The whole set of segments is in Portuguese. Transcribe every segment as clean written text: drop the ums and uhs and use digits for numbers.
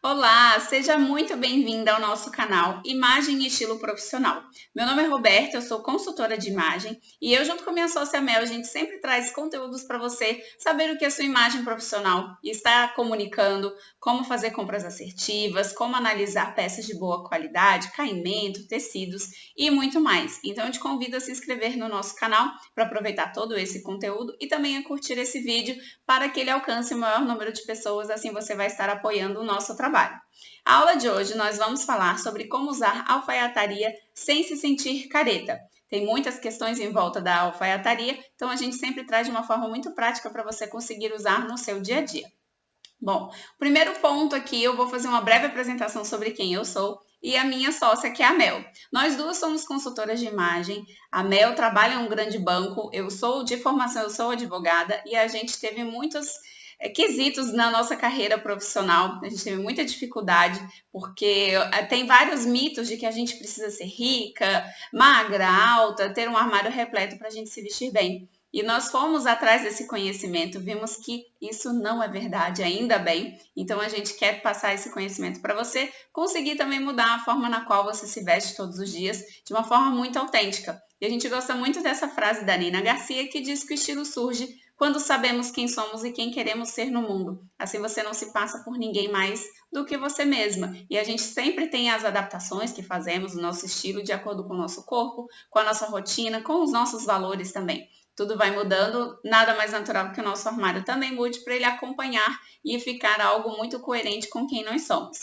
Olá, seja muito bem-vinda ao nosso canal Imagem e Estilo Profissional. Meu nome é Roberta, eu sou consultora de imagem e eu, junto com minha sócia Mel, a gente sempre traz conteúdos para você saber o que a sua imagem profissional está comunicando, como fazer compras assertivas, como analisar peças de boa qualidade, caimento, tecidos e muito mais. Então, eu te convido a se inscrever no nosso canal para aproveitar todo esse conteúdo e também a curtir esse vídeo para que ele alcance o maior número de pessoas, assim você vai estar apoiando o nosso trabalho. A aula de hoje nós vamos falar sobre como usar alfaiataria sem se sentir careta. Tem muitas questões em volta da alfaiataria, então a gente sempre traz de uma forma muito prática para você conseguir usar no seu dia a dia. Bom, o primeiro ponto aqui eu vou fazer uma breve apresentação sobre quem eu sou e a minha sócia, que é a Mel. Nós duas somos consultoras de imagem. A Mel trabalha em um grande banco, eu sou de formação, eu sou advogada e a gente teve muitos quesitos na nossa carreira profissional. A gente teve muita dificuldade, porque tem vários mitos de que a gente precisa ser rica, magra, alta, ter um armário repleto para a gente se vestir bem. E nós fomos atrás desse conhecimento, vimos que isso não é verdade, ainda bem. Então a gente quer passar esse conhecimento para você conseguir também mudar a forma na qual você se veste todos os dias, de uma forma muito autêntica. E a gente gosta muito dessa frase da Nina Garcia, que diz que o estilo surge quando sabemos quem somos e quem queremos ser no mundo. Assim você não se passa por ninguém mais do que você mesma. E a gente sempre tem as adaptações que fazemos, o nosso estilo de acordo com o nosso corpo, com a nossa rotina, com os nossos valores também. Tudo vai mudando, nada mais natural que o nosso armário também mude para ele acompanhar e ficar algo muito coerente com quem nós somos.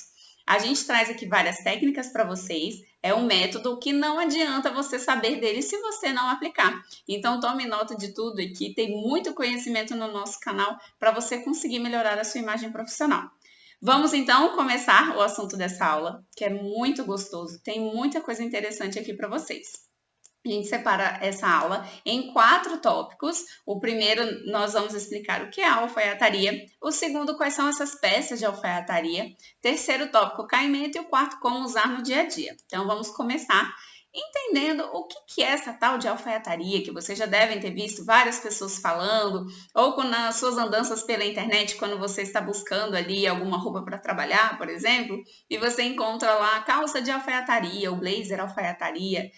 A gente traz aqui várias técnicas para vocês, é um método que não adianta você saber dele se você não aplicar. Então tome nota de tudo aqui, tem muito conhecimento no nosso canal para você conseguir melhorar a sua imagem profissional. Vamos então começar o assunto dessa aula, que é muito gostoso, tem muita coisa interessante aqui para vocês. A gente separa essa aula em 4 tópicos. O primeiro, nós vamos explicar o que é a alfaiataria. O segundo, quais são essas peças de alfaiataria. Terceiro tópico, caimento. E o quarto, como usar no dia a dia. Então, vamos começar entendendo o que é essa tal de alfaiataria, que vocês já devem ter visto várias pessoas falando, ou nas suas andanças pela internet, quando você está buscando ali alguma roupa para trabalhar, por exemplo, e você encontra lá a calça de alfaiataria, o blazer alfaiataria.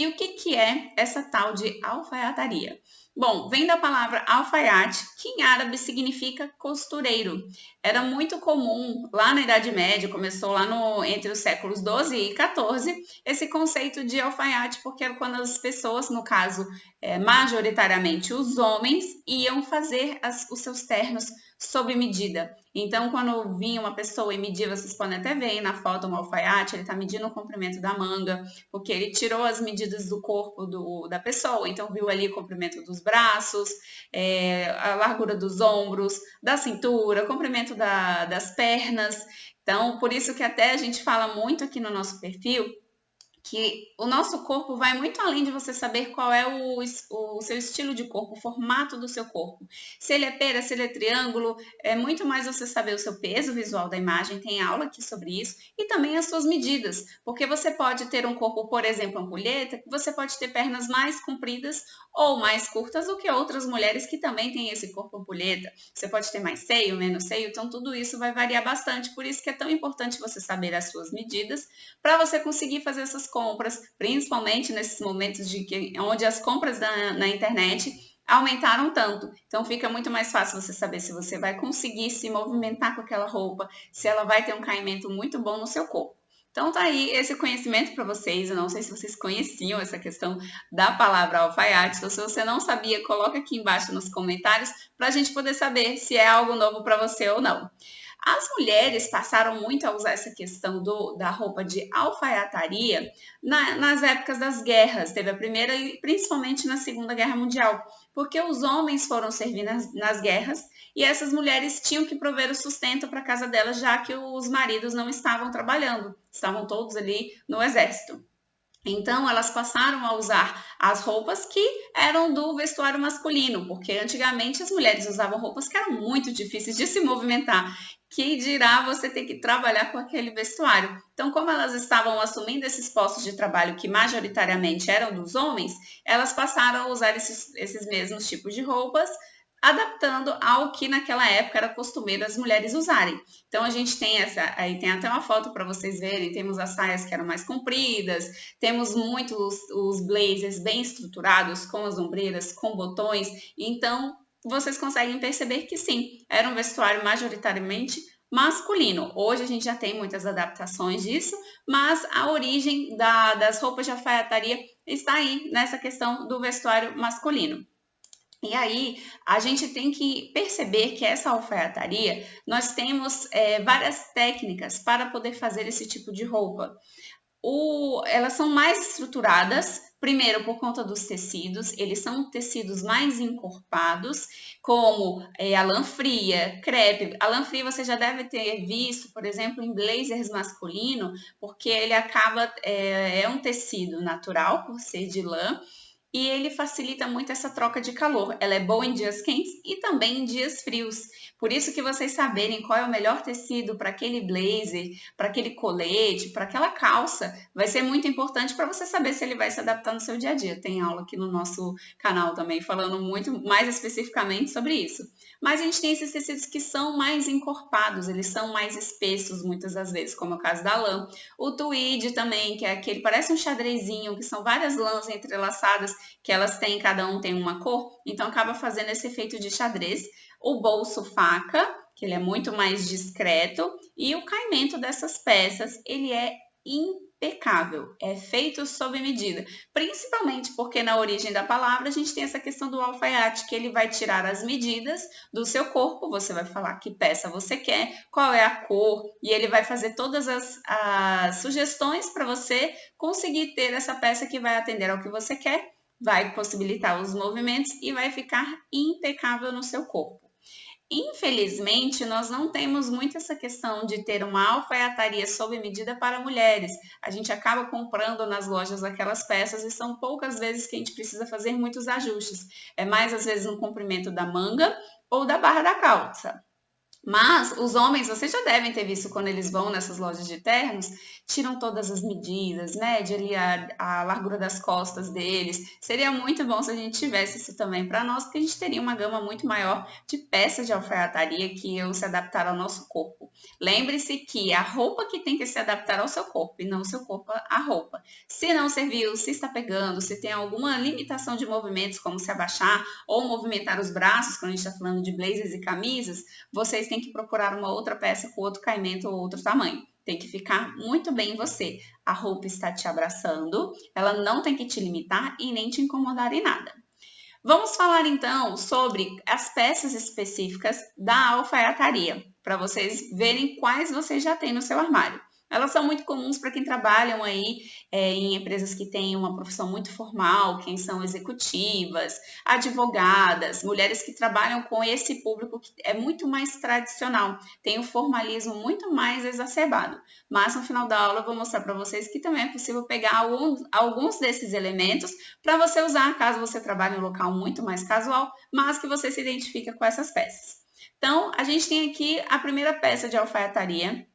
E o que é essa tal de alfaiataria? Bom, vem da palavra alfaiate, que em árabe significa costureiro. Era muito comum lá na Idade Média, começou lá entre os séculos 12 e 14, esse conceito de alfaiate, porque era quando as pessoas, no caso, majoritariamente os homens, iam fazer os seus ternos sob medida. Então, quando vinha uma pessoa e media, vocês podem até ver aí na foto um alfaiate, ele está medindo o comprimento da manga, porque ele tirou as medidas do corpo da pessoa, então viu ali o comprimento dos braços, a largura dos ombros, da cintura, o comprimento das pernas. Então, por isso que até a gente fala muito aqui no nosso perfil que o nosso corpo vai muito além de você saber qual é o seu estilo de corpo, o formato do seu corpo. Se ele é pera, se ele é triângulo, é muito mais você saber o seu peso visual da imagem, tem aula aqui sobre isso, e também as suas medidas, porque você pode ter um corpo, por exemplo, ampulheta, você pode ter pernas mais compridas ou mais curtas do que outras mulheres que também têm esse corpo ampulheta. Você pode ter mais seio, menos seio, então tudo isso vai variar bastante, por isso que é tão importante você saber as suas medidas, para você conseguir fazer essas compras, principalmente nesses momentos onde as compras na internet aumentaram tanto. Então fica muito mais fácil você saber se você vai conseguir se movimentar com aquela roupa, se ela vai ter um caimento muito bom no seu corpo. Então tá aí esse conhecimento para vocês. Eu não sei se vocês conheciam essa questão da palavra alfaiate. Então, se você não sabia, coloca aqui embaixo nos comentários para a gente poder saber se é algo novo para você ou não. As mulheres passaram muito a usar essa questão da roupa de alfaiataria nas épocas das guerras. Teve a Primeira e principalmente na Segunda Guerra Mundial, porque os homens foram servir nas guerras e essas mulheres tinham que prover o sustento para a casa delas, já que os maridos não estavam trabalhando, estavam todos ali no exército. Então, elas passaram a usar as roupas que eram do vestuário masculino, porque antigamente as mulheres usavam roupas que eram muito difíceis de se movimentar, que dirá você ter que trabalhar com aquele vestuário. Então, como elas estavam assumindo esses postos de trabalho que majoritariamente eram dos homens, elas passaram a usar esses mesmos tipos de roupas adaptando ao que naquela época era costumeiro as mulheres usarem. Então a gente tem aí tem até uma foto para vocês verem, temos as saias que eram mais compridas, temos muitos os blazers bem estruturados, com as ombreiras, com botões, então vocês conseguem perceber que sim, era um vestuário majoritariamente masculino. Hoje a gente já tem muitas adaptações disso, mas a origem das roupas de alfaiataria está aí nessa questão do vestuário masculino. E aí, a gente tem que perceber que essa alfaiataria, nós temos várias técnicas para poder fazer esse tipo de roupa. Elas são mais estruturadas, primeiro por conta dos tecidos, eles são tecidos mais encorpados, como a lã fria, crepe. A lã fria você já deve ter visto, por exemplo, em blazers masculino, porque ele acaba, é um tecido natural, por ser de lã, e ele facilita muito essa troca de calor. Ela é boa em dias quentes e também em dias frios. Por isso que vocês saberem qual é o melhor tecido para aquele blazer, para aquele colete, para aquela calça, vai ser muito importante para você saber se ele vai se adaptar no seu dia a dia. Tem aula aqui no nosso canal também falando muito mais especificamente sobre isso. Mas a gente tem esses tecidos que são mais encorpados, eles são mais espessos muitas das vezes, como é o caso da lã. O tweed também, que é aquele, parece um xadrezinho, que são várias lãs entrelaçadas, que elas têm, cada um tem uma cor, então acaba fazendo esse efeito de xadrez. O bolso faca, que ele é muito mais discreto, e o caimento dessas peças, ele é impecável, é feito sob medida, principalmente porque na origem da palavra a gente tem essa questão do alfaiate, que ele vai tirar as medidas do seu corpo, você vai falar que peça você quer, qual é a cor, e ele vai fazer todas as sugestões para você conseguir ter essa peça que vai atender ao que você quer, vai possibilitar os movimentos e vai ficar impecável no seu corpo. Infelizmente, nós não temos muito essa questão de ter uma alfaiataria sob medida para mulheres. A gente acaba comprando nas lojas aquelas peças e são poucas vezes que a gente precisa fazer muitos ajustes. É mais às vezes no comprimento da manga ou da barra da calça. Mas os homens, vocês já devem ter visto quando eles vão nessas lojas de ternos, tiram todas as medidas, mede ali a largura das costas deles. Seria muito bom se a gente tivesse isso também para nós, porque a gente teria uma gama muito maior de peças de alfaiataria que iam se adaptar ao nosso corpo. Lembre-se que a roupa que tem que se adaptar ao seu corpo e não o seu corpo à roupa. Se não serviu, se está pegando, se tem alguma limitação de movimentos, como se abaixar ou movimentar os braços, quando a gente está falando de blazers e camisas, vocês têm que procurar uma outra peça com outro caimento ou outro tamanho. Tem que ficar muito bem em você. A roupa está te abraçando, ela não tem que te limitar e nem te incomodar em nada. Vamos falar então sobre as peças específicas da alfaiataria, para vocês verem quais vocês já têm no seu armário. Elas são muito comuns para quem trabalham aí em empresas que têm uma profissão muito formal, quem são executivas, advogadas, mulheres que trabalham com esse público que é muito mais tradicional, tem um formalismo muito mais exacerbado. Mas no final da aula eu vou mostrar para vocês que também é possível pegar alguns desses elementos para você usar caso você trabalhe em um local muito mais casual, mas que você se identifica com essas peças. Então, a gente tem aqui a primeira peça de alfaiataria.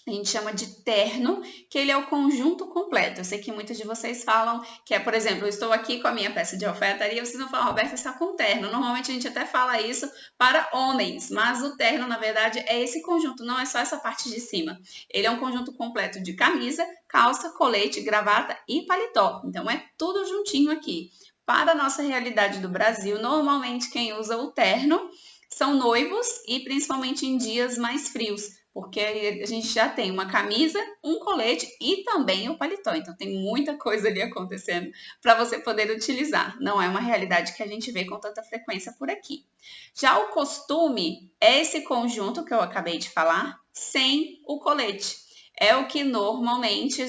A gente chama de terno, que ele é o conjunto completo. Eu sei que muitos de vocês falam que é, por exemplo, eu estou aqui com a minha peça de alfaiataria, vocês vão falar, Roberta, está com terno. Normalmente a gente até fala isso para homens, mas o terno, na verdade, é esse conjunto, não é só essa parte de cima. Ele é um conjunto completo de camisa, calça, colete, gravata e paletó. Então é tudo juntinho aqui. Para a nossa realidade do Brasil, normalmente quem usa o terno são noivos e principalmente em dias mais frios, porque a gente já tem uma camisa, um colete e também o paletó. Então tem muita coisa ali acontecendo para você poder utilizar. Não é uma realidade que a gente vê com tanta frequência por aqui. Já o costume é esse conjunto que eu acabei de falar, sem o colete. É o que normalmente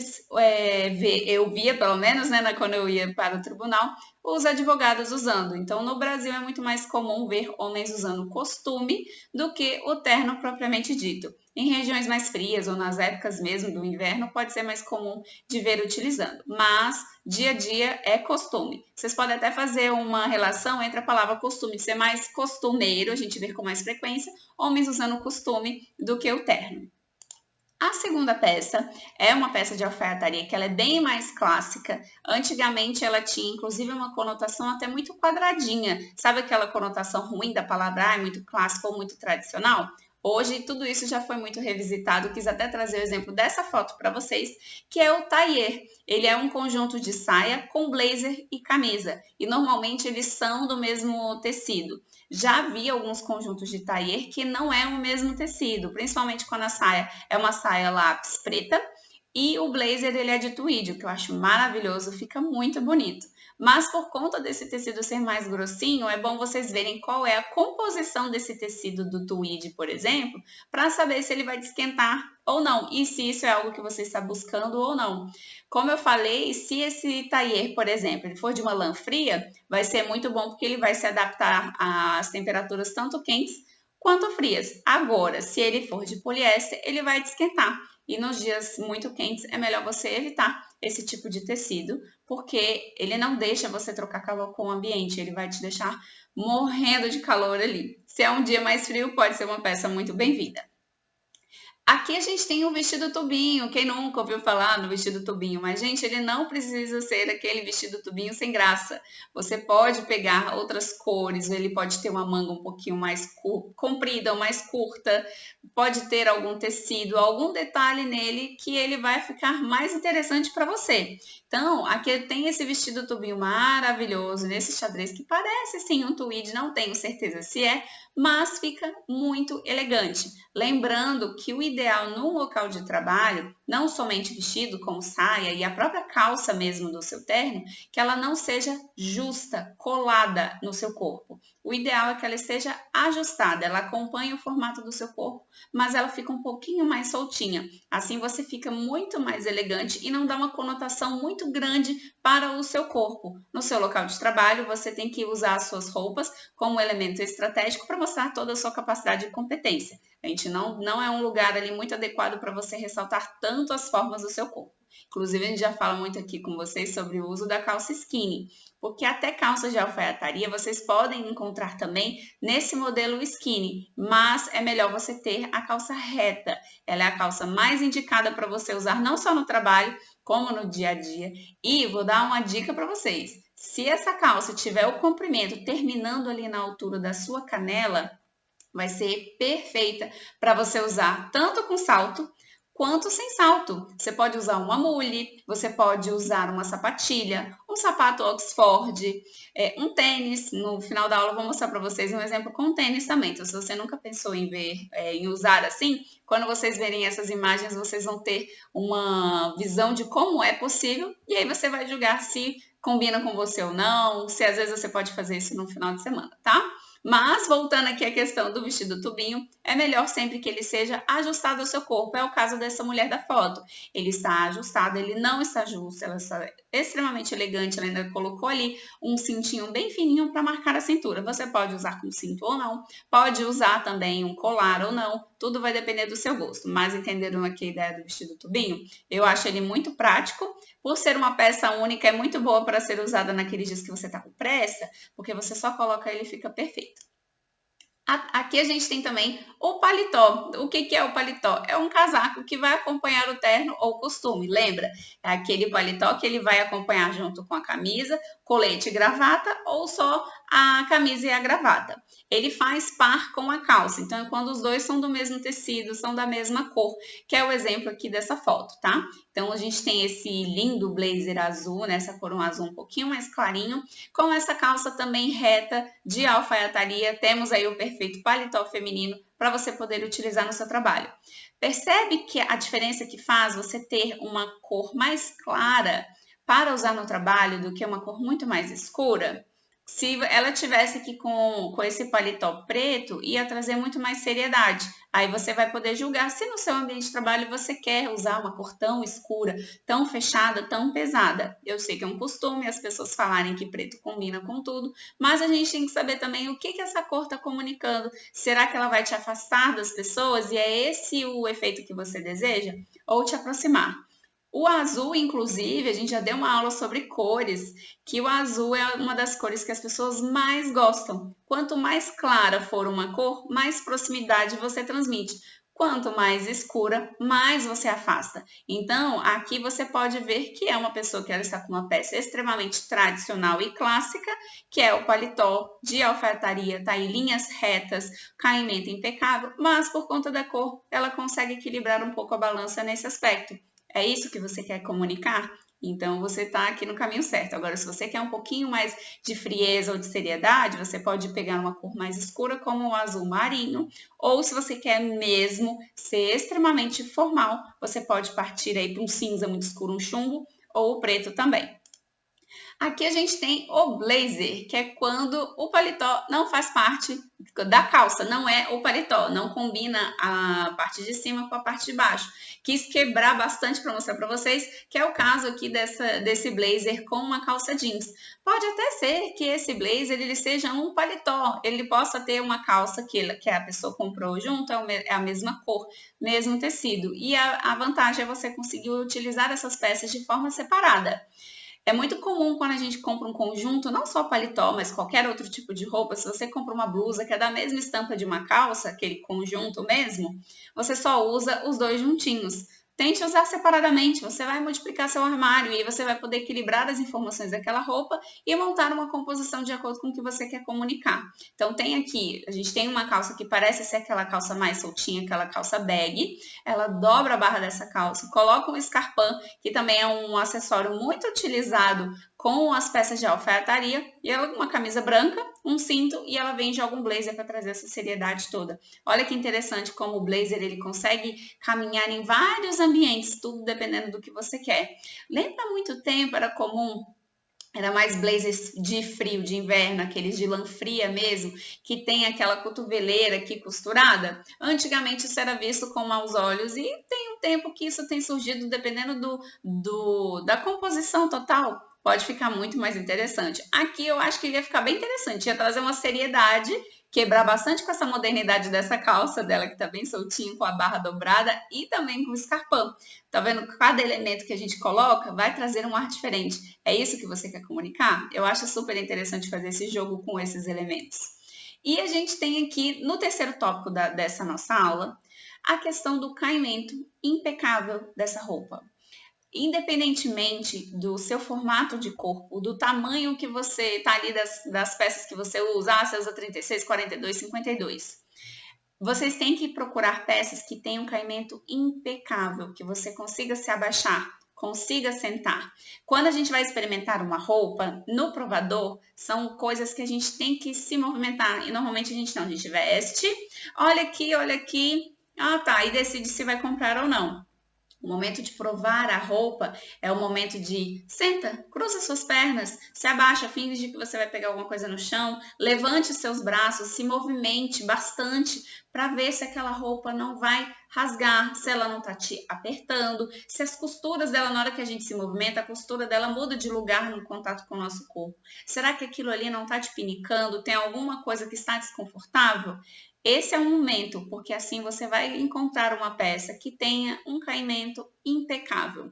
eu via, pelo menos, né, quando eu ia para o tribunal, os advogados usando. Então, no Brasil é muito mais comum ver homens usando costume do que o terno propriamente dito. Em regiões mais frias ou nas épocas mesmo do inverno, pode ser mais comum de ver utilizando. Mas, dia a dia, é costume. Vocês podem até fazer uma relação entre a palavra costume, ser mais costumeiro, a gente vê com mais frequência, homens usando costume do que o terno. A segunda peça é uma peça de alfaiataria que ela é bem mais clássica. Antigamente ela tinha inclusive uma conotação até muito quadradinha. Sabe aquela conotação ruim da palavra muito clássico ou muito tradicional? Hoje tudo isso já foi muito revisitado. Quis até trazer o exemplo dessa foto para vocês, que é o tailleur. Ele é um conjunto de saia com blazer e camisa. E normalmente eles são do mesmo tecido. Já vi alguns conjuntos de tailleur que não é o mesmo tecido, principalmente quando a saia é uma saia lápis preta e o blazer ele é de tweed, o que eu acho maravilhoso, fica muito bonito. Mas por conta desse tecido ser mais grossinho, é bom vocês verem qual é a composição desse tecido do tweed, por exemplo, para saber se ele vai esquentar ou não, e se isso é algo que você está buscando ou não. Como eu falei, se esse tailleur, por exemplo, ele for de uma lã fria, vai ser muito bom porque ele vai se adaptar às temperaturas tanto quentes quanto frias. Agora, se ele for de poliéster, ele vai esquentar. E nos dias muito quentes é melhor você evitar esse tipo de tecido, porque ele não deixa você trocar calor com o ambiente, ele vai te deixar morrendo de calor ali. Se é um dia mais frio, pode ser uma peça muito bem-vinda. Aqui a gente tem o vestido tubinho. Quem nunca ouviu falar no vestido tubinho? Mas, gente, ele não precisa ser aquele vestido tubinho sem graça. Você pode pegar outras cores, ele pode ter uma manga um pouquinho mais comprida ou mais curta, pode ter algum tecido, algum detalhe nele que ele vai ficar mais interessante para você. Então, aqui tem esse vestido tubinho maravilhoso, nesse xadrez que parece sim um tweed, não tenho certeza se é, mas fica muito elegante. Lembrando que o ideal num local de trabalho, não somente vestido como saia e a própria calça mesmo do seu terno, que ela não seja justa, colada no seu corpo. O ideal é que ela esteja ajustada, ela acompanhe o formato do seu corpo, mas ela fica um pouquinho mais soltinha. Assim você fica muito mais elegante e não dá uma conotação muito grande para o seu corpo. No seu local de trabalho, você tem que usar as suas roupas como elemento estratégico para mostrar toda a sua capacidade e competência. A gente não é um lugar ali muito adequado para você ressaltar tanto as formas do seu corpo. Inclusive, a gente já fala muito aqui com vocês sobre o uso da calça skinny, porque até calças de alfaiataria vocês podem encontrar também nesse modelo skinny, mas é melhor você ter a calça reta. Ela é a calça mais indicada para você usar não só no trabalho, como no dia a dia. E vou dar uma dica para vocês. Se essa calça tiver o comprimento terminando ali na altura da sua canela, vai ser perfeita para você usar tanto com salto quanto sem salto. Você pode usar uma mule, você pode usar uma sapatilha, um sapato Oxford, um tênis. No final da aula eu vou mostrar para vocês um exemplo com tênis também. Então, se você nunca pensou em em usar assim, quando vocês verem essas imagens, vocês vão ter uma visão de como é possível e aí você vai julgar se combina com você ou não, se às vezes você pode fazer isso no final de semana, tá? Mas, voltando aqui à questão do vestido tubinho, é melhor sempre que ele seja ajustado ao seu corpo. É o caso dessa mulher da foto. Ele está ajustado, ele não está justo, ela está extremamente elegante, ela ainda colocou ali um cintinho bem fininho para marcar a cintura. Você pode usar com cinto ou não, pode usar também um colar ou não, tudo vai depender do seu gosto. Mas entenderam aqui a ideia do vestido tubinho? Eu acho ele muito prático. Por ser uma peça única, é muito boa para ser usada naqueles dias que você está com pressa, porque você só coloca ele e fica perfeito. Aqui a gente tem também o paletó. O que é o paletó? É um casaco que vai acompanhar o terno ou costume. Lembra? É aquele paletó que ele vai acompanhar junto com a camisa, colete e gravata ou só a camisa e a gravata. Ele faz par com a calça. Então, é quando os dois são do mesmo tecido, são da mesma cor, que é o exemplo aqui dessa foto, tá? Então, a gente tem esse lindo blazer azul, né? Essa cor um azul um pouquinho mais clarinho, com essa calça também reta de alfaiataria. Temos aí o perfeito paletó feminino para você poder utilizar no seu trabalho. Percebe que a diferença que faz você ter uma cor mais clara para usar no trabalho do que uma cor muito mais escura? Se ela tivesse aqui com esse paletó preto, ia trazer muito mais seriedade. Aí você vai poder julgar se no seu ambiente de trabalho você quer usar uma cor tão escura, tão fechada, tão pesada. Eu sei que é um costume as pessoas falarem que preto combina com tudo, mas a gente tem que saber também o que essa cor está comunicando. Será que ela vai te afastar das pessoas e é esse o efeito que você deseja? Ou te aproximar? O azul, inclusive, a gente já deu uma aula sobre cores, que o azul é uma das cores que as pessoas mais gostam. Quanto mais clara for uma cor, mais proximidade você transmite. Quanto mais escura, mais você afasta. Então, aqui você pode ver que é uma pessoa que ela está com uma peça extremamente tradicional e clássica, que é o paletó de alfaiataria, tá em linhas retas, caimento impecável, mas por conta da cor, ela consegue equilibrar um pouco a balança nesse aspecto. É isso que você quer comunicar? Então, você está aqui no caminho certo. Agora, se você quer um pouquinho mais de frieza ou de seriedade, você pode pegar uma cor mais escura, como o azul marinho, ou se você quer mesmo ser extremamente formal, você pode partir aí para um cinza muito escuro, um chumbo, ou o preto também. Aqui a gente tem o blazer, que é quando o paletó não faz parte da calça, não é o paletó, não combina a parte de cima com a parte de baixo. Quis quebrar bastante para mostrar para vocês, que é o caso aqui desse blazer com uma calça jeans. Pode até ser que esse blazer ele seja um paletó, ele possa ter uma calça que a pessoa comprou junto, é a mesma cor, mesmo tecido. E a vantagem é você conseguir utilizar essas peças de forma separada. É muito comum quando a gente compra um conjunto, não só paletó, mas qualquer outro tipo de roupa, se você compra uma blusa que é da mesma estampa de uma calça, aquele conjunto mesmo, você só usa os dois juntinhos. Tente usar separadamente, você vai multiplicar seu armário e você vai poder equilibrar as informações daquela roupa e montar uma composição de acordo com o que você quer comunicar. Então tem aqui, a gente tem uma calça que parece ser aquela calça mais soltinha, aquela calça bag, ela dobra a barra dessa calça, coloca um escarpão, que também é um acessório muito utilizado com as peças de alfaiataria, e ela uma camisa branca, um cinto, e ela vem de algum blazer para trazer essa seriedade toda. Olha que interessante como o blazer ele consegue caminhar em vários ambientes, tudo dependendo do que você quer. Lembra há muito tempo, era mais blazers de frio, de inverno, aqueles de lã fria mesmo, que tem aquela cotoveleira aqui costurada. Antigamente isso era visto com maus olhos e tem um tempo que isso tem surgido, dependendo da composição total, pode ficar muito mais interessante. Aqui eu acho que ia ficar bem interessante, ia trazer uma seriedade, quebrar bastante com essa modernidade dessa calça dela, que tá bem soltinho, com a barra dobrada e também com o escarpão. Tá vendo? Cada elemento que a gente coloca vai trazer um ar diferente. É isso que você quer comunicar? Eu acho super interessante fazer esse jogo com esses elementos. E a gente tem aqui, no terceiro tópico dessa nossa aula, a questão do caimento impecável dessa roupa. Independentemente do seu formato de corpo, do tamanho que você tá ali das peças que você usa, você usa 36, 42, 52. Vocês têm que procurar peças que tenham caimento impecável, que você consiga se abaixar, consiga sentar. Quando a gente vai experimentar uma roupa, no provador, são coisas que a gente tem que se movimentar. E normalmente a gente veste, olha aqui, tá, e decide se vai comprar ou não. O momento de provar a roupa é o momento de senta, cruza suas pernas, se abaixa, finge que você vai pegar alguma coisa no chão, levante os seus braços, se movimente bastante para ver se aquela roupa não vai rasgar, se ela não está te apertando, se as costuras dela, na hora que a gente se movimenta, a costura dela muda de lugar no contato com o nosso corpo. Será que aquilo ali não está te pinicando? Tem alguma coisa que está desconfortável? Esse é um momento, porque assim você vai encontrar uma peça que tenha um caimento impecável.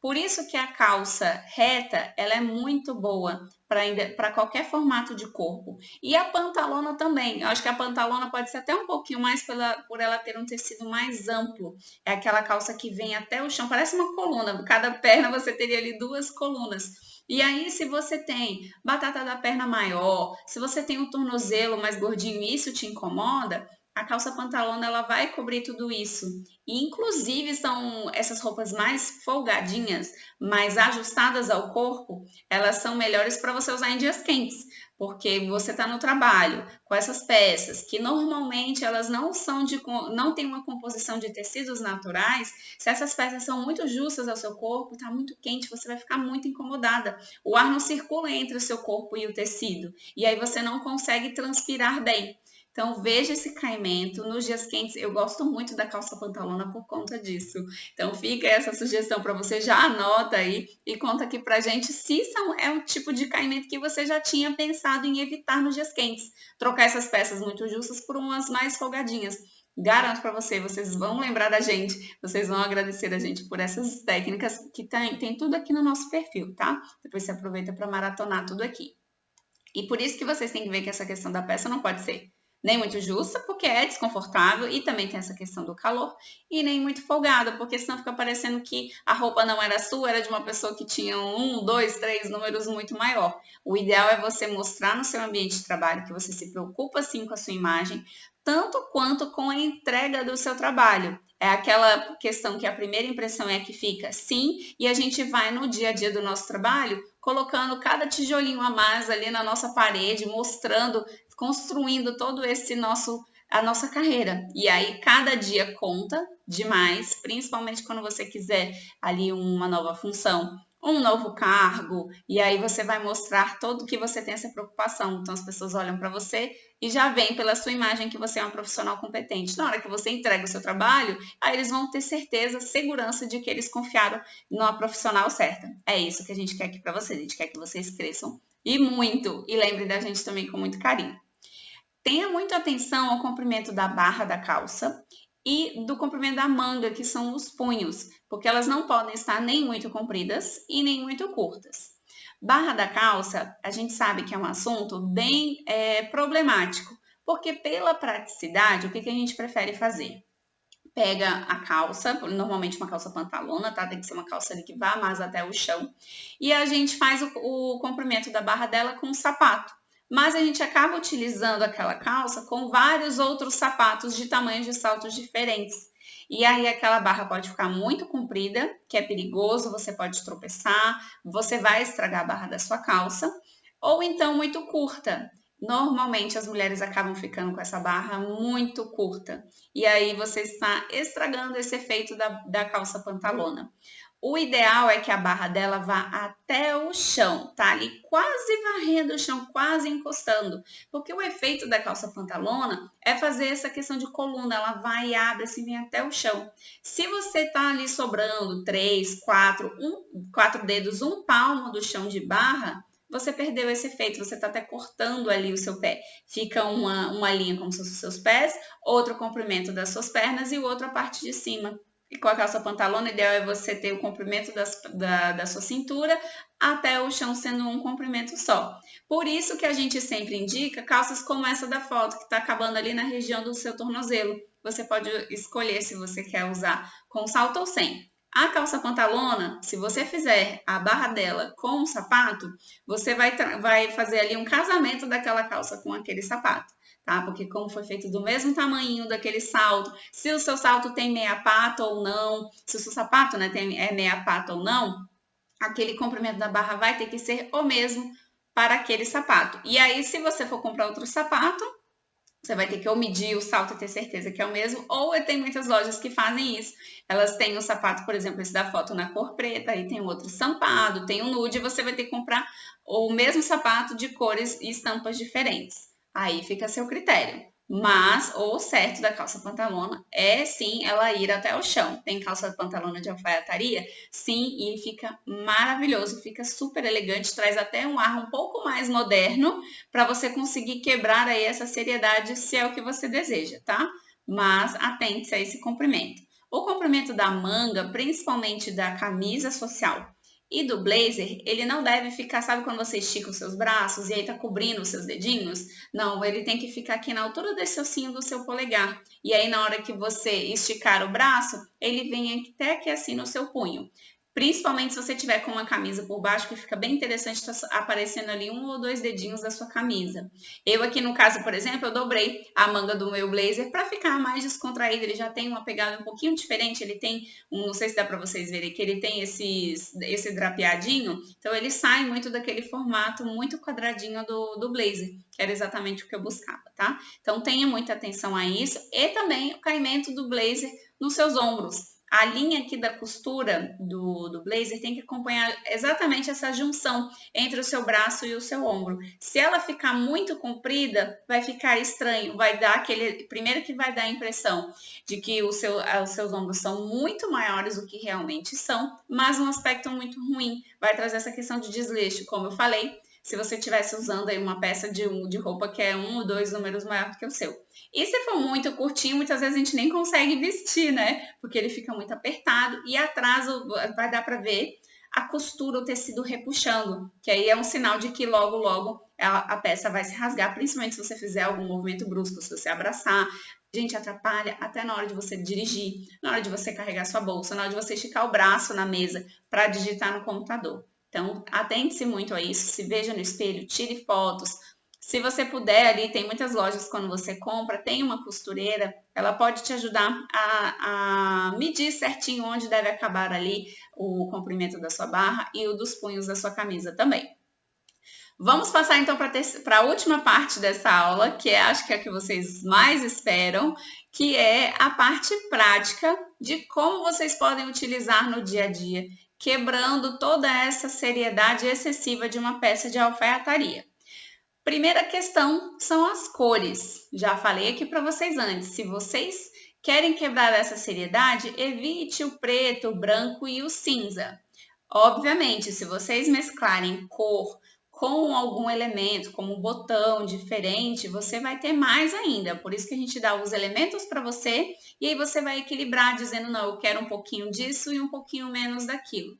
Por isso que a calça reta, ela é muito boa para qualquer formato de corpo. E a pantalona também. Eu acho que a pantalona pode ser até um pouquinho mais por ela ter um tecido mais amplo. É aquela calça que vem até o chão, parece uma coluna. Cada perna você teria ali duas colunas. E aí, se você tem batata da perna maior, se você tem um tornozelo mais gordinho e isso te incomoda, a calça pantalona ela vai cobrir tudo isso. E inclusive são essas roupas mais folgadinhas, mais ajustadas ao corpo, elas são melhores para você usar em dias quentes, porque você está no trabalho com essas peças que normalmente elas não têm uma composição de tecidos naturais. Se essas peças são muito justas ao seu corpo, está muito quente, você vai ficar muito incomodada. O ar não circula entre o seu corpo e o tecido, e aí você não consegue transpirar bem. Então, veja esse caimento. Nos dias quentes, eu gosto muito da calça pantalona por conta disso. Então, fica essa sugestão para você, já anota aí e conta aqui pra gente se é um tipo de caimento que você já tinha pensado em evitar nos dias quentes. Trocar essas peças muito justas por umas mais folgadinhas. Garanto para vocês vão lembrar da gente, vocês vão agradecer a gente por essas técnicas que tem tudo aqui no nosso perfil, tá? Depois você aproveita para maratonar tudo aqui. E por isso que vocês têm que ver que essa questão da peça não pode ser nem muito justa, porque é desconfortável e também tem essa questão do calor, e nem muito folgada, porque senão fica parecendo que a roupa não era sua, era de uma pessoa que tinha 1, 2, 3 números muito maior. O ideal é você mostrar no seu ambiente de trabalho que você se preocupa sim com a sua imagem, tanto quanto com a entrega do seu trabalho. É aquela questão que a primeira impressão é que fica sim, e a gente vai no dia a dia do nosso trabalho colocando cada tijolinho a mais ali na nossa parede, mostrando, construindo todo a nossa carreira. E aí cada dia conta demais, principalmente quando você quiser ali uma nova função, um novo cargo, e aí você vai mostrar todo que você tem essa preocupação. Então as pessoas olham para você e já veem pela sua imagem que você é um profissional competente. Na hora que você entrega o seu trabalho, aí eles vão ter certeza, segurança de que eles confiaram na profissional certa. É isso que a gente quer aqui para vocês. A gente quer que vocês cresçam e muito. E lembre da gente também com muito carinho. Tenha muita atenção ao comprimento da barra da calça e do comprimento da manga, que são os punhos, porque elas não podem estar nem muito compridas e nem muito curtas. Barra da calça, a gente sabe que é um assunto bem problemático, porque pela praticidade, o que a gente prefere fazer? Pega a calça, normalmente uma calça pantalona, tá? Tem que ser uma calça ali que vá mais até o chão, e a gente faz o comprimento da barra dela com um sapato. Mas a gente acaba utilizando aquela calça com vários outros sapatos de tamanhos de saltos diferentes. E aí aquela barra pode ficar muito comprida, que é perigoso, você pode tropeçar, você vai estragar a barra da sua calça, ou então muito curta. Normalmente as mulheres acabam ficando com essa barra muito curta. E aí você está estragando esse efeito da calça pantalona. O ideal é que a barra dela vá até o chão, tá? Ali quase varrendo o chão, quase encostando. Porque o efeito da calça pantalona é fazer essa questão de coluna. Ela vai e abre assim, vem até o chão. Se você tá ali sobrando 3, 4 dedos, um palmo do chão de barra, você perdeu esse efeito. Você tá até cortando ali o seu pé. Fica uma linha como se fossem os seus pés, outro comprimento das suas pernas e o outro a parte de cima. E com a calça pantalona, o ideal é você ter o comprimento da sua cintura até o chão sendo um comprimento só. Por isso que a gente sempre indica calças como essa da foto, que está acabando ali na região do seu tornozelo. Você pode escolher se você quer usar com salto ou sem. A calça pantalona, se você fizer a barra dela com o sapato, você vai fazer ali um casamento daquela calça com aquele sapato. Tá? Porque como foi feito do mesmo tamanho daquele salto, se o seu salto tem meia pata ou não, se o seu sapato, né, é meia pata ou não, aquele comprimento da barra vai ter que ser o mesmo para aquele sapato. E aí, se você for comprar outro sapato, você vai ter que ou medir o salto e ter certeza que é o mesmo, ou tem muitas lojas que fazem isso. Elas têm o sapato, por exemplo, esse da foto na cor preta, aí tem outro estampado, tem um nude, você vai ter que comprar o mesmo sapato de cores e estampas diferentes. Aí fica a seu critério. Mas o certo da calça pantalona é sim ela ir até o chão. Tem calça pantalona de alfaiataria? Sim, e fica maravilhoso, fica super elegante, traz até um ar um pouco mais moderno para você conseguir quebrar aí essa seriedade se é o que você deseja, tá? Mas atente-se a esse comprimento. O comprimento da manga, principalmente da camisa social, e do blazer, ele não deve ficar, sabe quando você estica os seus braços e aí tá cobrindo os seus dedinhos? Não, ele tem que ficar aqui na altura desse ossinho do seu polegar. E aí na hora que você esticar o braço, ele vem até aqui assim no seu punho. Principalmente se você tiver com uma camisa por baixo, que fica bem interessante, tá aparecendo ali 1 ou 2 dedinhos da sua camisa. Eu aqui no caso, por exemplo, eu dobrei a manga do meu blazer para ficar mais descontraído. Ele já tem uma pegada um pouquinho diferente, ele tem, não sei se dá para vocês verem, que ele tem esse drapeadinho, então ele sai muito daquele formato muito quadradinho do blazer, que era exatamente o que eu buscava, tá? Então tenha muita atenção a isso e também o caimento do blazer nos seus ombros. A linha aqui da costura do blazer tem que acompanhar exatamente essa junção entre o seu braço e o seu ombro. Se ela ficar muito comprida, vai ficar estranho, vai dar primeiro que vai dar a impressão de que os seus ombros são muito maiores do que realmente são, mas um aspecto muito ruim, vai trazer essa questão de desleixo, como eu falei, se você estivesse usando aí uma peça de roupa que é 1 ou 2 números maior do que o seu. E se for muito curtinho, muitas vezes a gente nem consegue vestir, né? Porque ele fica muito apertado e atrás vai dar para ver a costura, o tecido repuxando, que aí é um sinal de que logo, logo a peça vai se rasgar, principalmente se você fizer algum movimento brusco, se você abraçar. Gente, atrapalha até na hora de você dirigir, na hora de você carregar sua bolsa, na hora de você esticar o braço na mesa para digitar no computador. Então, atente-se muito a isso, se veja no espelho, tire fotos. Se você puder, ali tem muitas lojas quando você compra, tem uma costureira, ela pode te ajudar a medir certinho onde deve acabar ali o comprimento da sua barra e o dos punhos da sua camisa também. Vamos passar então para a última parte dessa aula, que acho que é a que vocês mais esperam, que é a parte prática de como vocês podem utilizar no dia a dia, quebrando toda essa seriedade excessiva de uma peça de alfaiataria. Primeira questão são as cores. Já falei aqui para vocês antes, se vocês querem quebrar essa seriedade, evite o preto, o branco e o cinza. Obviamente, se vocês mesclarem cor com algum elemento, como um botão diferente, você vai ter mais ainda. Por isso que a gente dá os elementos para você e aí você vai equilibrar dizendo, não, eu quero um pouquinho disso e um pouquinho menos daquilo.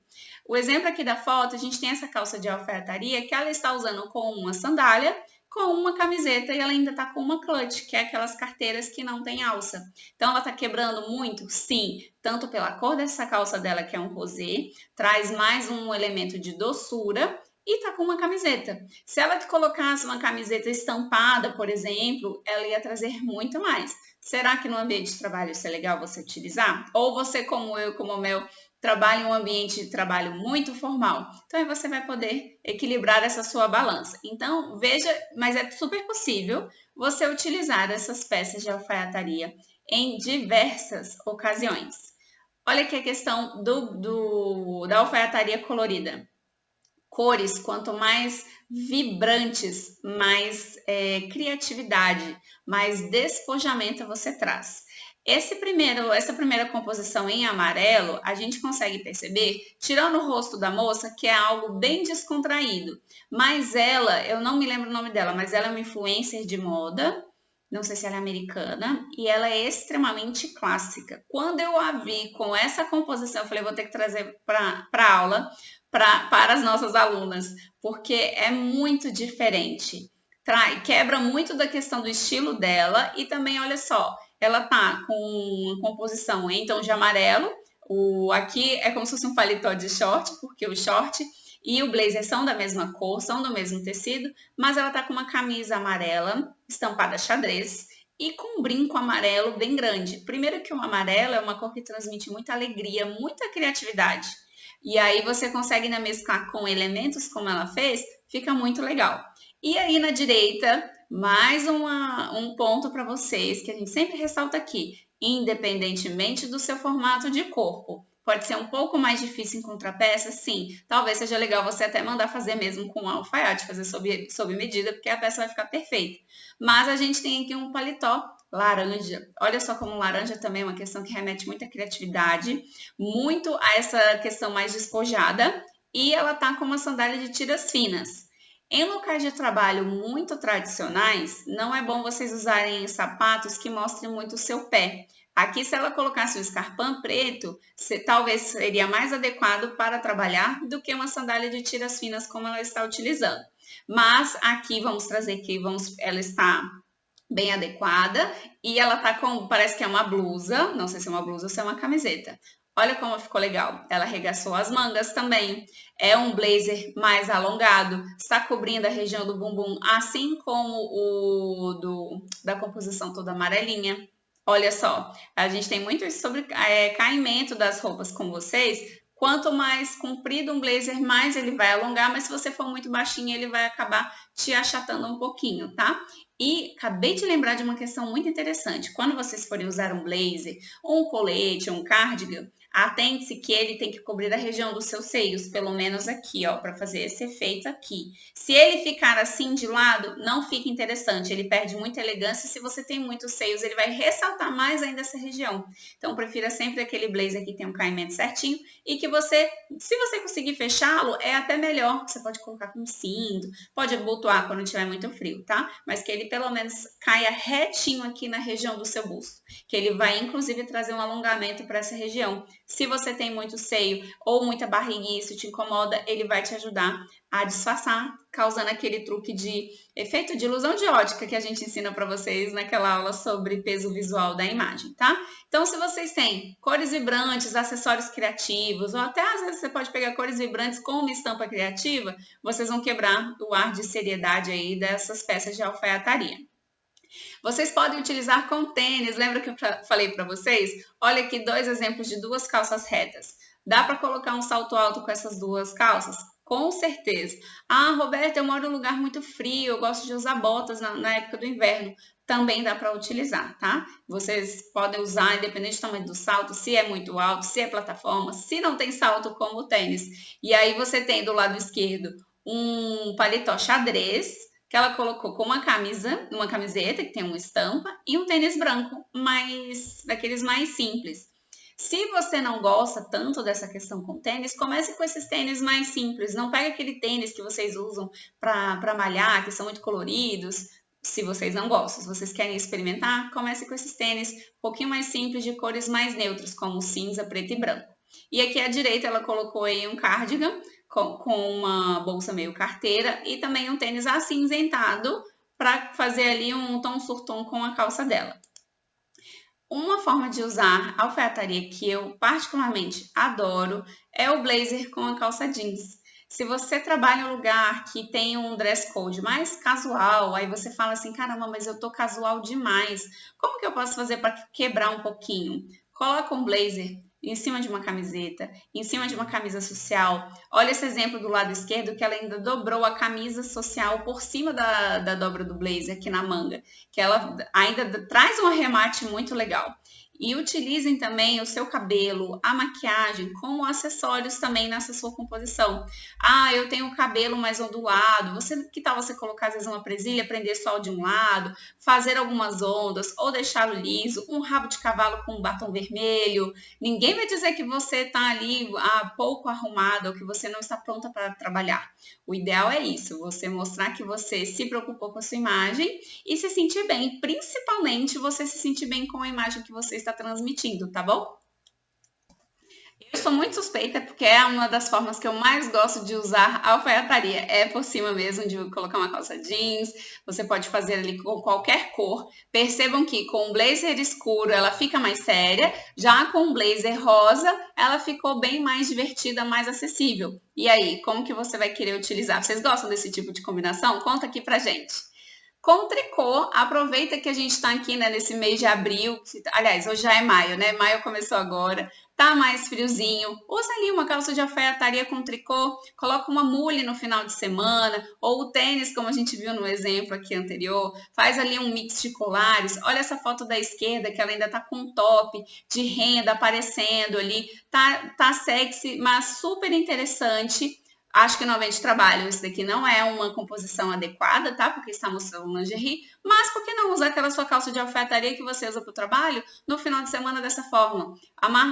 O exemplo aqui da foto, a gente tem essa calça de alfaiataria que ela está usando com uma sandália, com uma camiseta e ela ainda está com uma clutch, que é aquelas carteiras que não tem alça. Então, ela está quebrando muito? Sim, tanto pela cor dessa calça dela, que é um rosé, traz mais um elemento de doçura, e tá com uma camiseta. Se ela te colocasse uma camiseta estampada, por exemplo, ela ia trazer muito mais. Será que no ambiente de trabalho isso é legal você utilizar? Ou você, como eu, como o Mel, trabalha em um ambiente de trabalho muito formal? Então, aí você vai poder equilibrar essa sua balança. Então, veja, mas é super possível você utilizar essas peças de alfaiataria em diversas ocasiões. Olha aqui a questão da alfaiataria colorida. Cores, quanto mais vibrantes, mais criatividade, mais despojamento você traz. Essa primeira composição em amarelo, a gente consegue perceber, tirando o rosto da moça, que é algo bem descontraído. Mas ela, eu não me lembro o nome dela, mas ela é uma influencer de moda, não sei se ela é americana, e ela é extremamente clássica. Quando eu a vi com essa composição, eu falei, vou ter que trazer para a aula, para as nossas alunas, porque é muito diferente. Quebra muito da questão do estilo dela e também, olha só, ela tá com uma composição em tom de amarelo, aqui é como se fosse um paletó de short, porque o short e o blazer são da mesma cor, são do mesmo tecido, mas ela tá com uma camisa amarela, estampada xadrez, e com um brinco amarelo bem grande. Primeiro que o amarelo é uma cor que transmite muita alegria, muita criatividade. E aí você consegue ainda mesclar com elementos como ela fez, fica muito legal. E aí na direita, mais um ponto para vocês, que a gente sempre ressalta aqui, independentemente do seu formato de corpo. Pode ser um pouco mais difícil encontrar peça, sim. Talvez seja legal você até mandar fazer mesmo com alfaiate, fazer sob medida, porque a peça vai ficar perfeita. Mas a gente tem aqui um paletó laranja. Olha só como laranja também é uma questão que remete muita criatividade, muito a essa questão mais despojada, e ela tá com uma sandália de tiras finas. Em locais de trabalho muito tradicionais, não é bom vocês usarem sapatos que mostrem muito o seu pé. Aqui, se ela colocasse um escarpão preto, talvez seria mais adequado para trabalhar do que uma sandália de tiras finas como ela está utilizando. Mas aqui vamos trazer que ela está bem adequada e ela tá com, parece que é uma blusa, não sei se é uma blusa ou se é uma camiseta. Olha como ficou legal. Ela arregaçou as mangas também. É um blazer mais alongado, está cobrindo a região do bumbum, assim como da composição toda amarelinha. Olha só, a gente tem muito isso sobre caimento das roupas com vocês. Quanto mais comprido um blazer, mais ele vai alongar, mas se você for muito baixinho, ele vai acabar te achatando um pouquinho, tá? E acabei de lembrar de uma questão muito interessante. Quando vocês forem usar um blazer, ou um colete, ou um cardigan, atente-se que ele tem que cobrir a região dos seus seios, pelo menos aqui, ó, para fazer esse efeito aqui. Se ele ficar assim de lado, não fica interessante, ele perde muita elegância e se você tem muitos seios, ele vai ressaltar mais ainda essa região. Então, prefira sempre aquele blazer que tem um caimento certinho e que você, se você conseguir fechá-lo, é até melhor. Você pode colocar com cinto, pode abotoar quando tiver muito frio, tá? Mas que ele pelo menos caia retinho aqui na região do seu busto, que ele vai inclusive trazer um alongamento para essa região. Se você tem muito seio ou muita barriguinha e isso te incomoda, ele vai te ajudar a disfarçar, causando aquele truque de efeito de ilusão de ótica que a gente ensina para vocês naquela aula sobre peso visual da imagem, tá? Então, se vocês têm cores vibrantes, acessórios criativos, ou até às vezes você pode pegar cores vibrantes com uma estampa criativa, vocês vão quebrar o ar de seriedade aí dessas peças de alfaiataria. Vocês podem utilizar com tênis, lembra que eu falei para vocês? Olha aqui 2 exemplos de 2 calças retas. Dá para colocar um salto alto com essas 2 calças? Com certeza. Ah, Roberta, eu moro em um lugar muito frio, eu gosto de usar botas na época do inverno. Também dá para utilizar, tá? Vocês podem usar, independente do tamanho do salto, se é muito alto, se é plataforma, se não tem salto como o tênis. E aí você tem do lado esquerdo um paletó xadrez, que ela colocou com uma camiseta que tem uma estampa e um tênis branco, daqueles mais simples. Se você não gosta tanto dessa questão com tênis, comece com esses tênis mais simples. Não pega aquele tênis que vocês usam para malhar, que são muito coloridos. Se vocês não gostam, se vocês querem experimentar, comece com esses tênis um pouquinho mais simples, de cores mais neutras, como cinza, preto e branco. E aqui à direita ela colocou aí um cardigan com uma bolsa meio carteira e também um tênis acinzentado para fazer ali um tom sur tom com a calça dela. Uma forma de usar alfaiataria que eu particularmente adoro é o blazer com a calça jeans. Se você trabalha em um lugar que tem um dress code mais casual, aí você fala assim, caramba, mas eu tô casual demais. Como que eu posso fazer para quebrar um pouquinho? Coloca um blazer em cima de uma camiseta, em cima de uma camisa social. Olha esse exemplo do lado esquerdo, que ela ainda dobrou a camisa social por cima da dobra do blazer aqui na manga, que ela ainda traz um arremate muito legal. E utilizem também o seu cabelo, a maquiagem, como acessórios também nessa sua composição. Ah, eu tenho o cabelo mais ondulado. Que tal você colocar, às vezes, uma presilha, prender só de um lado, fazer algumas ondas, ou deixá-lo liso, um rabo de cavalo com um batom vermelho. Ninguém vai dizer que você está ali pouco arrumada ou que você não está pronta para trabalhar. O ideal é isso, você mostrar que você se preocupou com a sua imagem e se sentir bem. Principalmente, você se sentir bem com a imagem que você está transmitindo, tá bom? Eu sou muito suspeita porque é uma das formas que eu mais gosto de usar a alfaiataria. É por cima mesmo de colocar uma calça jeans, você pode fazer ali com qualquer cor. Percebam que com um blazer escuro ela fica mais séria, já com um blazer rosa ela ficou bem mais divertida, mais acessível. E aí, como que você vai querer utilizar? Vocês gostam desse tipo de combinação? Conta aqui pra gente. Com tricô, aproveita que a gente está aqui, né, nesse mês de abril, aliás, hoje já é maio, né? Maio começou agora, tá mais friozinho. Usa ali uma calça de alfaiataria com tricô, coloca uma mule no final de semana, ou o tênis, como a gente viu no exemplo aqui anterior, faz ali um mix de colares. Olha essa foto da esquerda, que ela ainda tá com um top de renda aparecendo ali, tá sexy, mas super interessante. Acho que no ambiente de trabalho isso daqui não é uma composição adequada, tá? Porque está mostrando lingerie, mas por que não usar aquela sua calça de alfaiataria que você usa para o trabalho no final de semana dessa forma?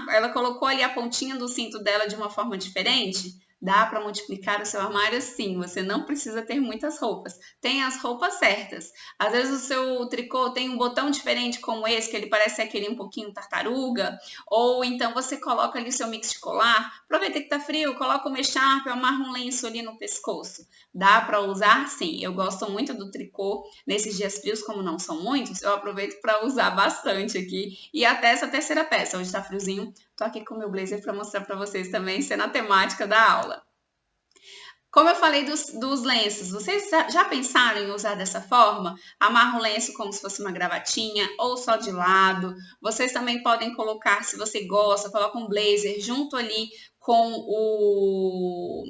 Ela colocou ali a pontinha do cinto dela de uma forma diferente. Dá para multiplicar o seu armário sim, você não precisa ter muitas roupas. Tem as roupas certas. Às vezes o seu tricô tem um botão diferente como esse, que ele parece aquele um pouquinho tartaruga, ou então você coloca ali o seu mix de colar. Aproveita que tá frio, coloca uma echarpe, amarra um lenço ali no pescoço. Dá para usar sim. Eu gosto muito do tricô. Nesses dias frios, como não são muitos, eu aproveito para usar bastante aqui. E até essa terceira peça, hoje tá friozinho, tô aqui com o meu blazer para mostrar para vocês também, sendo a temática da aula. Como eu falei dos lenços, vocês já pensaram em usar dessa forma? Amarra o lenço como se fosse uma gravatinha ou só de lado. Vocês também podem colocar, se você gosta, coloca um blazer junto ali com o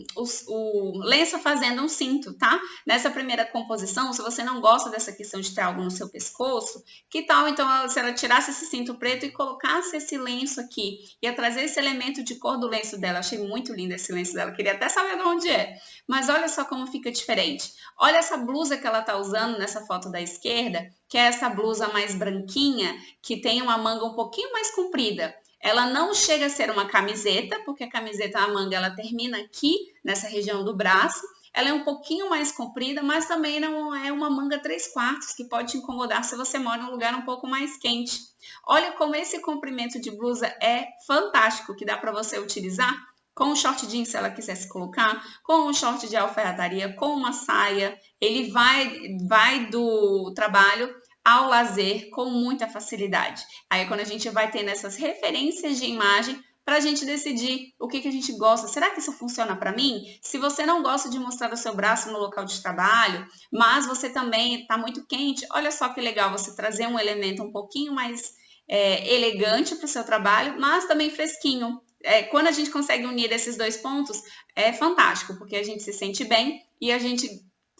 lenço fazendo um cinto, tá? Nessa primeira composição, se você não gosta dessa questão de ter algo no seu pescoço, que tal então se ela tirasse esse cinto preto e colocasse esse lenço aqui? Ia trazer esse elemento de cor do lenço dela. Achei muito lindo esse lenço dela, queria até saber de onde é. Mas olha só como fica diferente. Olha essa blusa que ela tá usando nessa foto da esquerda, que é essa blusa mais branquinha, que tem uma manga um pouquinho mais comprida. Ela não chega a ser uma camiseta, porque a camiseta, a manga, ela termina aqui, nessa região do braço. Ela é um pouquinho mais comprida, mas também não é uma manga 3/4, que pode te incomodar se você mora em um lugar um pouco mais quente. Olha como esse comprimento de blusa é fantástico, que dá para você utilizar com um short jeans, se ela quiser se colocar, com um short de alfaiataria, com uma saia. Ele vai do trabalho ao lazer com muita facilidade. Aí quando a gente vai tendo essas referências de imagem, para a gente decidir o que a gente gosta. Será que isso funciona para mim? Se você não gosta de mostrar o seu braço no local de trabalho, mas você também está muito quente, olha só que legal você trazer um elemento um pouquinho mais elegante para o seu trabalho, mas também fresquinho. Quando a gente consegue unir esses dois pontos, é fantástico, porque a gente se sente bem e a gente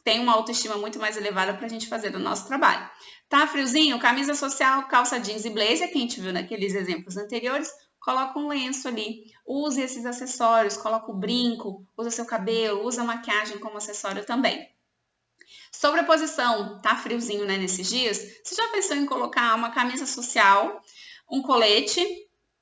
tem uma autoestima muito mais elevada para a gente fazer o nosso trabalho. Tá friozinho? Camisa social, calça jeans e blazer, que a gente viu naqueles exemplos anteriores, coloca um lenço ali, use esses acessórios, coloca o brinco, usa seu cabelo, usa a maquiagem como acessório também. Sobreposição, tá friozinho, né, nesses dias? Você já pensou em colocar uma camisa social, um colete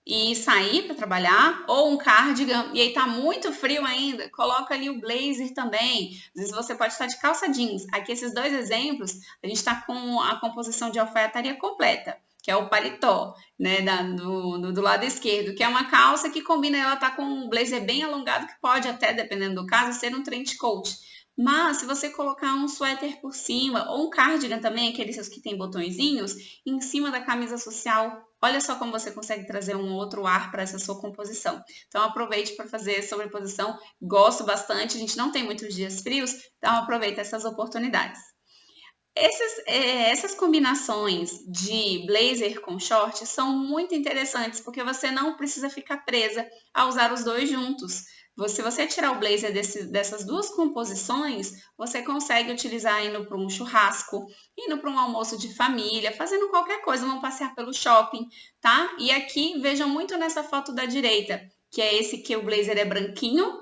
e sair para trabalhar, ou um cardigan, e aí tá muito frio ainda, coloca ali o blazer também. Às vezes você pode estar de calça jeans. Aqui esses dois exemplos, a gente está com a composição de alfaiataria completa, que é o paletó, né, do lado esquerdo, que é uma calça que combina, ela tá com um blazer bem alongado, que pode até, dependendo do caso, ser um trench coat. Mas se você colocar um suéter por cima, ou um cardigan também, aqueles que tem botõezinhos, em cima da camisa social, olha só como você consegue trazer um outro ar para essa sua composição. Então aproveite para fazer sobreposição, gosto bastante, a gente não tem muitos dias frios, então aproveita essas oportunidades. Essas combinações de blazer com short são muito interessantes, porque você não precisa ficar presa a usar os dois juntos. Se você tirar o blazer dessas duas composições, você consegue utilizar indo para um churrasco, indo para um almoço de família, fazendo qualquer coisa, vão passear pelo shopping, tá? E aqui, vejam muito nessa foto da direita, que é esse que o blazer é branquinho,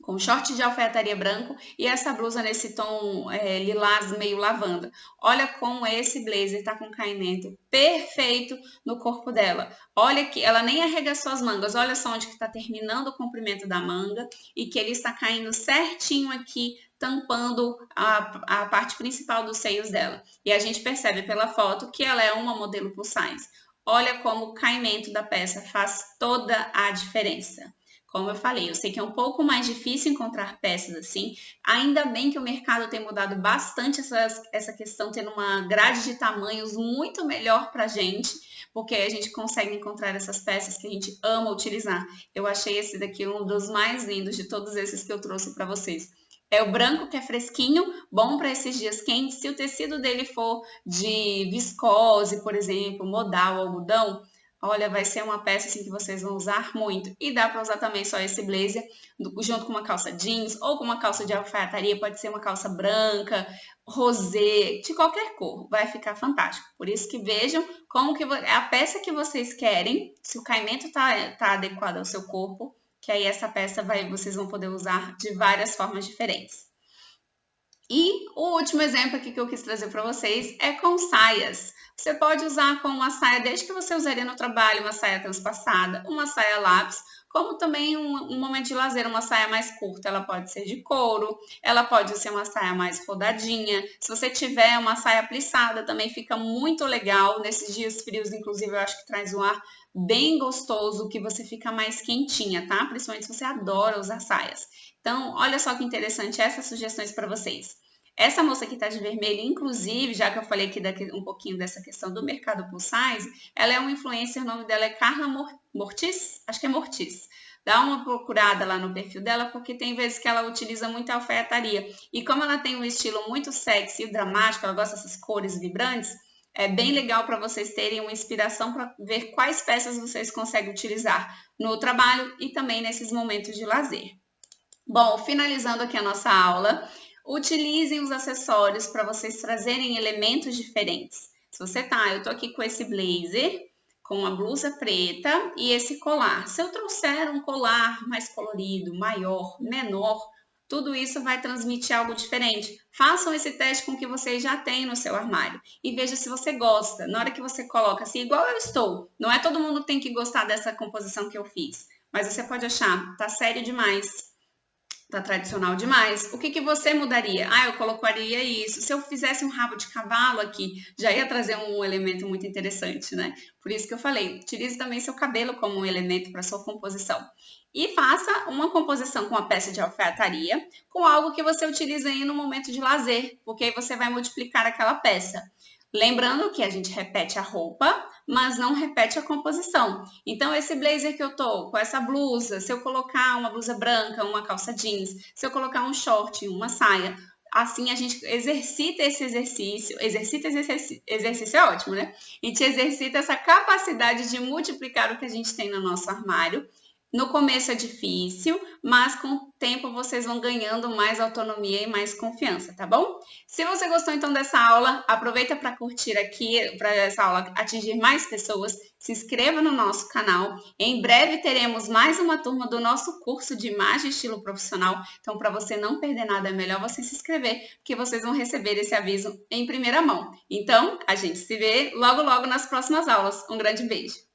com short de alfaiataria branco e essa blusa nesse tom lilás meio lavanda. Olha como esse blazer tá com caimento perfeito no corpo dela. Olha que ela nem arregaçou as mangas, olha só onde que tá terminando o comprimento da manga e que ele está caindo certinho aqui, tampando a parte principal dos seios dela. E a gente percebe pela foto que ela é uma modelo plus size. Olha como o caimento da peça faz toda a diferença. Como eu falei, eu sei que é um pouco mais difícil encontrar peças assim. Ainda bem que o mercado tem mudado bastante essa questão, tendo uma grade de tamanhos muito melhor para a gente, porque a gente consegue encontrar essas peças que a gente ama utilizar. Eu achei esse daqui um dos mais lindos de todos esses que eu trouxe para vocês. É o branco, que é fresquinho, bom para esses dias quentes. Se o tecido dele for de viscose, por exemplo, modal, algodão, olha, vai ser uma peça assim que vocês vão usar muito. E dá para usar também só esse blazer junto com uma calça jeans ou com uma calça de alfaiataria. Pode ser uma calça branca, rosé, de qualquer cor. Vai ficar fantástico. Por isso que vejam como que é a peça que vocês querem, se o caimento tá adequado ao seu corpo, que aí essa peça vocês vão poder usar de várias formas diferentes. E o último exemplo aqui que eu quis trazer para vocês é com saias. Você pode usar com uma saia, desde que você usaria no trabalho, uma saia transpassada, uma saia lápis, como também um momento de lazer, uma saia mais curta. Ela pode ser de couro, ela pode ser uma saia mais rodadinha. Se você tiver uma saia plissada, também fica muito legal. Nesses dias frios, inclusive, eu acho que traz um ar bem gostoso, que você fica mais quentinha, tá? Principalmente se você adora usar saias. Então, olha só que interessante essas sugestões para vocês. Essa moça que está de vermelho, inclusive, já que eu falei aqui um pouquinho dessa questão do mercado plus size, ela é uma influencer, o nome dela é Carla Mortis, acho que é Mortis. Dá uma procurada lá no perfil dela, porque tem vezes que ela utiliza muita alfaiataria. E como ela tem um estilo muito sexy e dramático, ela gosta dessas cores vibrantes, é bem legal para vocês terem uma inspiração para ver quais peças vocês conseguem utilizar no trabalho e também nesses momentos de lazer. Bom, finalizando aqui a nossa aula, utilizem os acessórios para vocês trazerem elementos diferentes. Se você eu tô aqui com esse blazer, com uma blusa preta e esse colar. Se eu trouxer um colar mais colorido, maior, menor, tudo isso vai transmitir algo diferente. Façam esse teste com o que vocês já têm no seu armário e veja se você gosta. Na hora que você coloca assim, igual eu estou, não é todo mundo tem que gostar dessa composição que eu fiz, mas você pode achar, tá sério demais. Tá tradicional demais. O que que você mudaria? Ah, eu colocaria isso. Se eu fizesse um rabo de cavalo aqui, já ia trazer um elemento muito interessante, né? Por isso que eu falei, utilize também seu cabelo como um elemento para sua composição. E faça uma composição com uma peça de alfaiataria, com algo que você utilize aí no momento de lazer, porque aí você vai multiplicar aquela peça. Lembrando que a gente repete a roupa, mas não repete a composição. Então, esse blazer que eu tô com essa blusa, se eu colocar uma blusa branca, uma calça jeans, se eu colocar um short, uma saia, assim a gente exercita esse exercício. Exercício é ótimo, né? A gente exercita essa capacidade de multiplicar o que a gente tem no nosso armário. No começo é difícil, mas com o tempo vocês vão ganhando mais autonomia e mais confiança, tá bom? Se você gostou então dessa aula, aproveita para curtir aqui, para essa aula atingir mais pessoas, se inscreva no nosso canal. Em breve teremos mais uma turma do nosso curso de imagem e estilo profissional, então para você não perder nada, é melhor você se inscrever, porque vocês vão receber esse aviso em primeira mão. Então, a gente se vê logo logo nas próximas aulas. Um grande beijo!